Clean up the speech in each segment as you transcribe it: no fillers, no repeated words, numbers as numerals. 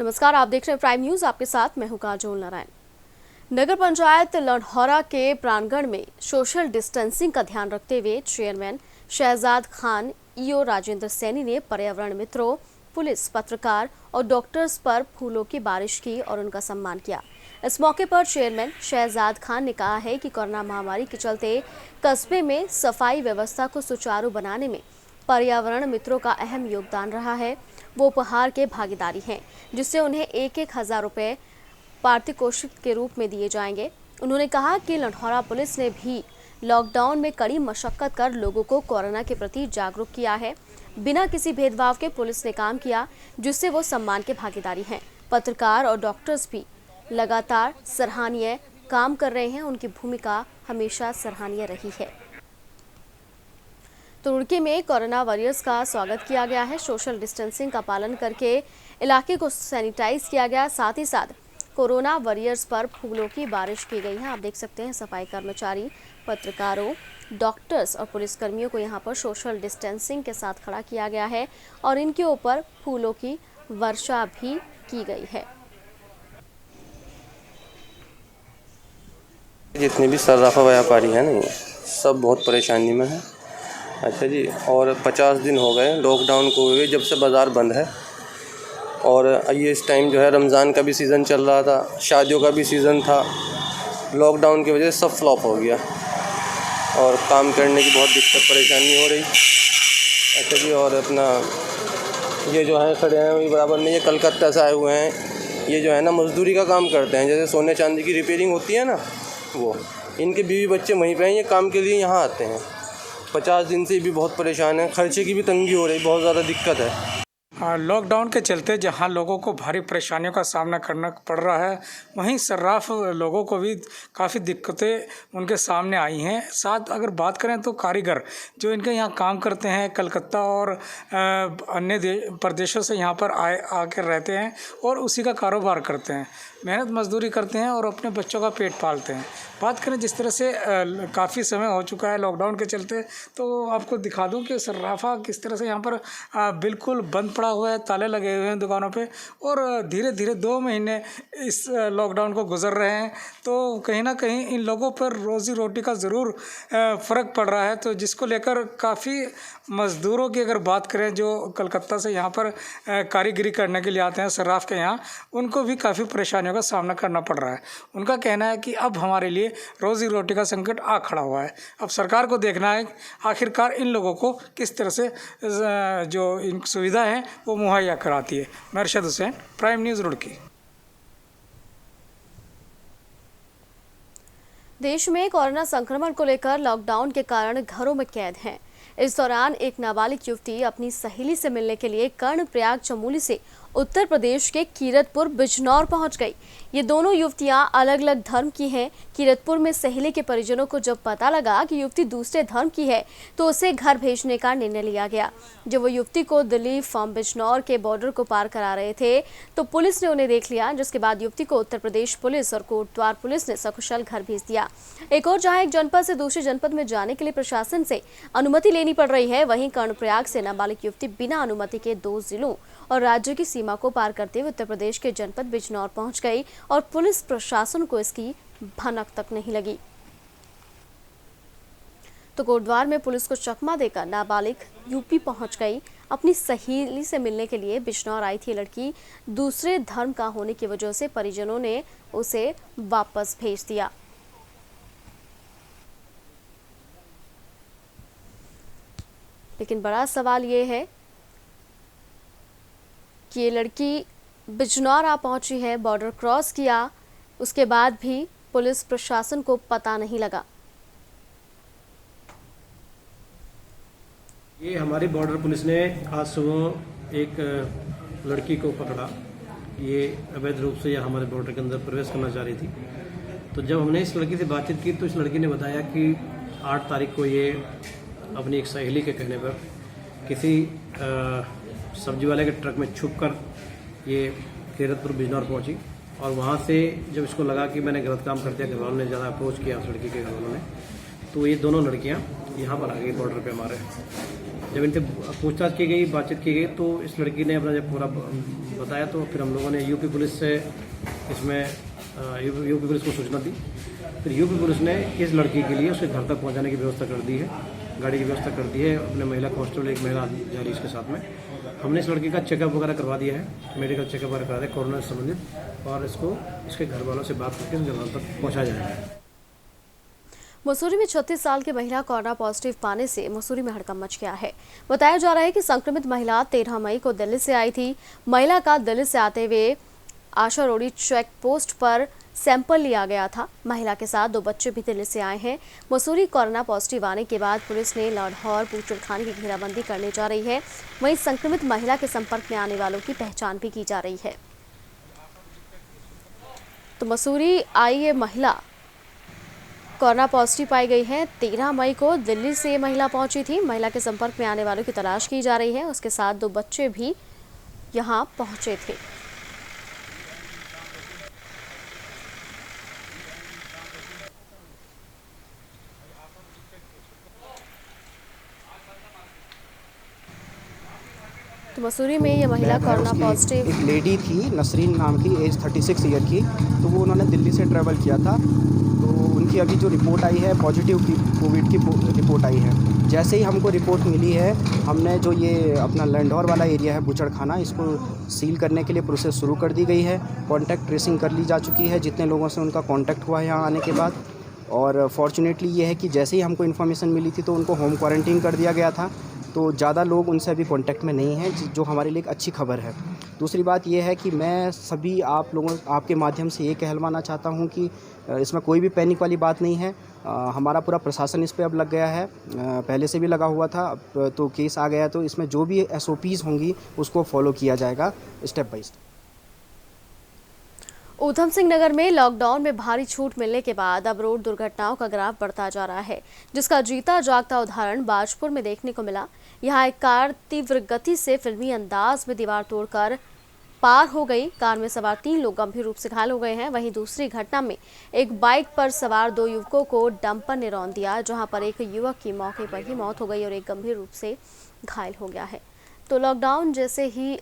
नमस्कार, आप देख रहे हैं प्राइम न्यूज। आपके साथ मैं हूं काजोल नारायण। नगर पंचायत लंढौरा के प्रांगण में सोशल डिस्टेंसिंग का ध्यान रखते हुए चेयरमैन शहजाद खान, ईओ राजेंद्र सैनी ने पर्यावरण मित्रों, पुलिस, पत्रकार और डॉक्टर्स पर फूलों की बारिश की और उनका सम्मान किया। इस मौके पर चेयरमैन शहजाद खान ने कहा है कि कोरोना महामारी के चलते कस्बे में सफाई व्यवस्था को सुचारू बनाने में पर्यावरण मित्रों का अहम योगदान रहा है। वो उपहार के भागीदारी हैं, जिससे उन्हें 1,000 रुपए पारितोषिक के रूप में दिए जाएंगे। उन्होंने कहा कि लंढौरा पुलिस ने भी लॉकडाउन में कड़ी मशक्कत कर लोगों को कोरोना के प्रति जागरूक किया है। बिना किसी भेदभाव के पुलिस ने काम किया, जिससे वो सम्मान के भागीदारी हैं। पत्रकार और डॉक्टर्स भी लगातार सराहनीय काम कर रहे हैं। उनकी भूमिका हमेशा सराहनीय रही है। तो रुड़की में कोरोना वॉरियर्स का स्वागत किया गया है। सोशल डिस्टेंसिंग का पालन करके इलाके को सैनिटाइज किया गया। साथ ही साथ कोरोना वॉरियर्स पर फूलों की बारिश की गई है। आप देख सकते हैं सफाई कर्मचारी, पत्रकारों, डॉक्टर्स और पुलिसकर्मियों को यहाँ पर सोशल डिस्टेंसिंग के साथ खड़ा किया गया है और इनके ऊपर फूलों की वर्षा भी की गई है। जितने भी सर्राफा व्यापारी हैं ना, सब बहुत परेशानी में हैं। अच्छा जी, और 50 दिन हो गए लॉकडाउन को हुए जब से बाज़ार बंद है। और ये इस टाइम जो है रमज़ान का भी सीज़न चल रहा था, शादियों का भी सीज़न था। लॉकडाउन की वजह से सब फ्लॉप हो गया और काम करने की बहुत दिक्कत परेशानी हो रही। अच्छा जी, और अपना ये जो है खड़े हैं वही बराबर में, ये कलकत्ता से आए हुए हैं। ये जो है ना मज़दूरी का काम करते हैं, जैसे सोने चांदी की रिपेयरिंग होती है ना, वो इनके बीवी बच्चे वहीं पे हैं। ये काम के लिए यहाँ आते हैं। 50 दिन से भी बहुत परेशान है, खर्चे की भी तंगी हो रही, बहुत ज़्यादा दिक्कत है। लॉकडाउन के चलते जहां लोगों को भारी परेशानियों का सामना करना पड़ रहा है, वहीं सर्राफ लोगों को भी काफ़ी दिक्कतें उनके सामने आई हैं। साथ अगर बात करें तो कारीगर जो इनके यहाँ काम करते हैं, कलकत्ता और अन्य प्रदेशों से यहाँ पर आकर रहते हैं और उसी का कारोबार करते हैं, मेहनत मजदूरी करते हैं और अपने बच्चों का पेट पालते हैं। बात करें जिस तरह से काफ़ी समय हो चुका है लॉकडाउन के चलते, तो आपको दिखा दूं कि सर्राफा किस तरह से यहाँ पर बिल्कुल बंद पड़ा हुआ है, ताले लगे हुए हैं दुकानों पे और धीरे धीरे 2 महीने इस लॉकडाउन को गुजर रहे हैं। तो कहीं ना कहीं इन लोगों पर रोज़ी रोटी का ज़रूर फ़र्क पड़ रहा है। तो जिसको लेकर काफ़ी मज़दूरों की अगर बात करें जो कलकत्ता से यहाँ पर कारीगरी करने के लिए आते हैं सर्राफ के यहाँ, उनको भी काफ़ी परेशानियों का सामना करना पड़ रहा है। उनका कहना है कि अब हमारे लिए रोज़ी रोटी का संकट आ खड़ा हुआ है। अब सरकार को देखना है आखिरकार इन लोगों को किस तरह से जो इन सुविधा है वो मुहैया कराती है। मैं अरशद हुसैन, प्राइम न्यूज़ रुड़की। देश में कोरोना संक्रमण को लेकर लॉकडाउन के कारण घरों में कैद हैं। इस दौरान एक नाबालिग युवती अपनी सहेली से मिलने के लिए कर्णप्रयाग चमोली से उत्तर प्रदेश के कीरतपुर बिजनौर पहुंच गई। ये दोनों युवतियां अलग अलग धर्म की हैं। कीरतपुर में सहेली के परिजनों को जब पता लगा कि युवती दूसरे धर्म की है तो उसे घर भेजने का निर्णय लिया गया। जब वो युवती को दिल्ली फ्रॉम बिजनौर के बॉर्डर को पार करा रहे थे तो पुलिस ने उन्हें देख लिया, जिसके बाद युवती को उत्तर प्रदेश पुलिस और कोटद्वार पुलिस ने सकुशल घर भेज दिया। एक और जहां एक जनपद से दूसरे जनपद में जाने के लिए प्रशासन से अनुमति लेनी पड़ रही है, वहीं कर्णप्रयाग से नाबालिग युवती बिना अनुमति के 2 जिलों और राज्य की सीमा को पार करते हुए उत्तर प्रदेश के जनपद बिजनौर पहुंच गई और पुलिस प्रशासन को इसकी भनक तक नहीं लगी। तो कोटद्वार में पुलिस को चकमा देकर नाबालिग यूपी पहुंच गई। अपनी सहेली से मिलने के लिए बिजनौर आई थी लड़की, दूसरे धर्म का होने की वजह से परिजनों ने उसे वापस भेज दिया। लेकिन बड़ा सवाल ये है कि ये लड़की बिजनौर आ पहुंची है, बॉर्डर क्रॉस किया, उसके बाद भी पुलिस प्रशासन को पता नहीं लगा। ये हमारी बॉर्डर पुलिस ने आज सुबह एक लड़की को पकड़ा। ये अवैध रूप से यहाँ हमारे बॉर्डर के अंदर प्रवेश करना चाह रही थी। तो जब हमने इस लड़की से बातचीत की तो इस लड़की ने बताया कि 8 तारीख को ये अपनी एक सहेली के कहने पर किसी सब्जी वाले के ट्रक में छुपकर ये कीरतपुर बिजनौर पहुंची और वहाँ से जब इसको लगा कि मैंने गलत काम कर दिया, घर वालों ने ज़्यादा अप्रोच किया उस लड़की के घर वालों ने, तो ये दोनों लड़कियाँ यहाँ पर आ गई बॉर्डर पे हमारे। जब इनसे पूछताछ की गई, बातचीत की गई, तो इस लड़की ने अपना जब पूरा बताया तो फिर हम लोगों ने यूपी पुलिस से इसमें यूपी पुलिस को सूचना दी। फिर यूपी पुलिस ने इस लड़की के लिए उसके घर तक पहुंचाने की व्यवस्था कर दी है, गाड़ी की व्यवस्था कर दी है। अपने महिला कांस्टेबल एक महिला जा रही इसके साथ में। हमने इस लड़की का चेकअप वगैरह करवा दिया है, मेडिकल चेकअप वगैरह करा दिया कोरोना से संबंधित, और इसको इसके घर वालों से बात करके इसके घर तक पहुँचाया जाएगा। मसूरी में 36 साल की महिला कोरोना पॉजिटिव पाने से मसूरी में हड़कंप मच गया है। बताया जा रहा है कि संक्रमित महिला 13 मई को दिल्ली से आई थी। महिला का दिल्ली से आते हुए आशा रोडी चेक पोस्ट पर सैंपल लिया गया था। महिला के साथ 2 बच्चे भी दिल्ली से आए हैं। मसूरी कोरोना पॉजिटिव आने के बाद पुलिस ने लाहौर बूचड़खाने की घेराबंदी करने जा रही है। वहीं संक्रमित महिला के संपर्क में आने वालों की पहचान भी की जा रही है। तो मसूरी आई ये महिला कोरोना पॉजिटिव पाई गई है। 13 मई को दिल्ली से महिला पहुंची थी। महिला के संपर्क में आने वालों की तलाश की जा रही है। उसके साथ 2 बच्चे भी यहां पहुंचे थे। तो मसूरी में ये महिला कोरोना पॉजिटिव एक लेडी थी नसरीन नाम की, एज 36 ईयर की, तो वो उन्होंने दिल्ली से ट्रैवल किया था। तो उनकी अभी जो रिपोर्ट आई है पॉजिटिव की कोविड की रिपोर्ट आई है। जैसे ही हमको रिपोर्ट मिली है, हमने जो ये अपना लाहौर वाला एरिया है बूचड़खाना, इसको सील करने के लिए प्रोसेस शुरू कर दी गई है। कॉन्टैक्ट ट्रेसिंग कर ली जा चुकी है जितने लोगों से उनका कॉन्टैक्ट हुआ है यहाँ आने के बाद। और फॉर्चुनेटली ये है कि जैसे ही हमको इन्फॉर्मेशन मिली थी तो उनको होम क्वारंटीन कर दिया गया था। तो ज़्यादा लोग उनसे अभी कांटेक्ट में नहीं हैं, जो हमारे लिए एक अच्छी खबर है। दूसरी बात यह है कि मैं सभी आप लोगों आपके माध्यम से ये कहलवाना चाहता हूँ कि इसमें कोई भी पैनिक वाली बात नहीं है। हमारा पूरा प्रशासन इस पे अब लग गया है, पहले से भी लगा हुआ था। अब तो केस आ गया, तो इसमें जो भी SOPs होंगी उसको फॉलो किया जाएगा step by step. Udham Singh Nagar में लॉकडाउन में भारी छूट मिलने के बाद अब रोड दुर्घटनाओं का ग्राफ बढ़ता जा रहा है, जिसका जीता जागता उदाहरण बाजपुर में देखने को मिला। यहां एक कार तीव्र गति से फिल्मी अंदाज में दीवार तोड़कर पार हो गई। कार में सवार 3 लोग गंभीर रूप से घायल हो गए हैं। वहीं दूसरी घटना में एक बाइक पर सवार 2 युवकों को डंपर ने रौंद दिया, जहां पर एक युवक की मौके पर ही मौत हो गई और एक गंभीर रूप से घायल हो गया है। तो लॉकडाउन जैसे ही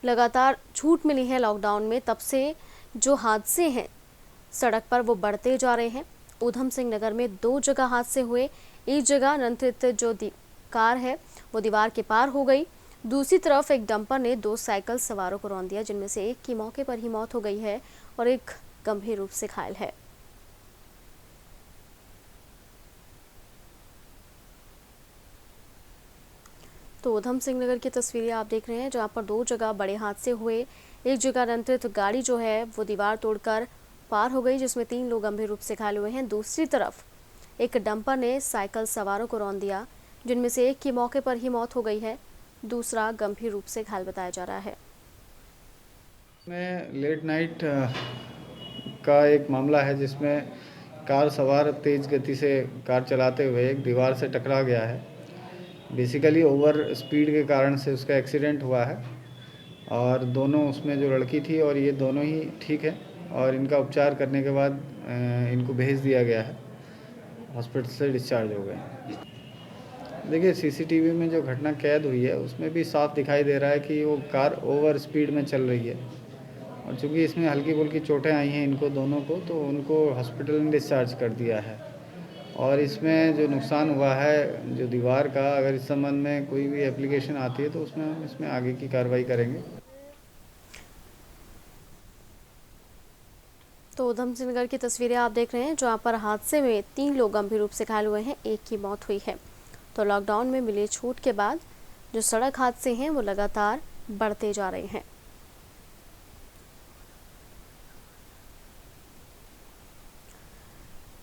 लगातार छूट मिली है लॉकडाउन में, तब से जो हादसे हैं सड़क पर वो बढ़ते जा रहे हैं। ऊधम सिंह नगर में 2 जगह हादसे हुए। एक जगह नियंत्रित जो कार है वो दीवार के पार हो गई। दूसरी तरफ एक डंपर ने 2 साइकिल सवारों को रौंद दिया, जिनमें से एक की मौके पर ही मौत हो गई है और एक गंभीर रूप से घायल है। तो ऊधम सिंह नगर की तस्वीरें आप देख रहे हैं, जहां पर 2 जगह बड़े हादसे हुए। एक जगह नियंत्रित गाड़ी जो है वो दीवार तोड़कर पार हो गई, जिसमें 3 लोग गंभीर रूप से घायल हुए हैं। दूसरी तरफ एक डंपर ने साइकिल सवारों को रौंद दिया, जिनमें से एक की मौके पर ही मौत हो गई है, दूसरा गंभीर रूप से घायल बताया जा रहा है। में लेट नाइट का एक मामला है जिसमें कार सवार तेज़ गति से कार चलाते हुए एक दीवार से टकरा गया है। बेसिकली ओवर स्पीड के कारण से उसका एक्सीडेंट हुआ है और दोनों उसमें जो लड़की थी और ये दोनों ही ठीक है और इनका उपचार करने के बाद इनको भेज दिया गया है, हॉस्पिटल से डिस्चार्ज हो गए। देखिए CCTV में जो घटना कैद हुई है उसमें भी साफ दिखाई दे रहा है कि वो कार ओवर स्पीड में चल रही है और चूँकि इसमें हल्की फुल्की चोटें आई हैं इनको दोनों को, तो उनको हॉस्पिटल में डिस्चार्ज कर दिया है। और इसमें जो नुकसान हुआ है जो दीवार का, अगर इस संबंध में कोई भी एप्लीकेशन आती है तो उसमें हम इसमें आगे की कार्रवाई करेंगे। तो ऊधम सिंह नगर की तस्वीरें आप देख रहे हैं, जहां पर हादसे में 3 लोग गंभीर रूप से घायल हुए हैं, एक की मौत हुई है। तो लॉकडाउन में मिले छूट के बाद जो सड़क हादसे हैं वो लगातार बढ़ते जा रहे हैं।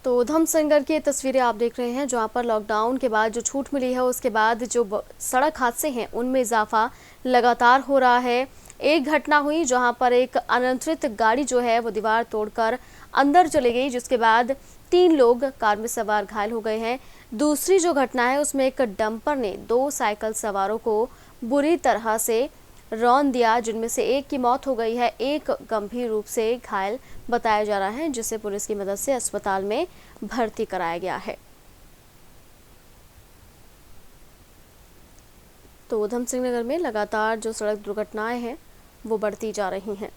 तो ऊधम सिंह नगर की तस्वीरें आप देख रहे हैं, जहां पर लॉकडाउन के बाद जो छूट मिली है उसके बाद जो सड़क हादसे हैं उनमें इजाफा लगातार हो रहा है। एक घटना हुई जहां पर एक अनियंत्रित गाड़ी जो है वो दीवार तोड़कर अंदर चली गई, जिसके बाद 3 लोग कार में सवार घायल हो गए हैं। दूसरी जो घटना है उसमें एक डंपर ने 2 साइकिल सवारों को बुरी तरह से रौंद दिया, जिनमें से एक की मौत हो गई है, एक गंभीर रूप से घायल बताया जा रहा है, जिसे पुलिस की मदद से अस्पताल में भर्ती कराया गया है। तो ऊधम सिंह नगर में लगातार जो सड़क दुर्घटनाएं हैं वो बढ़ती जा रही हैं।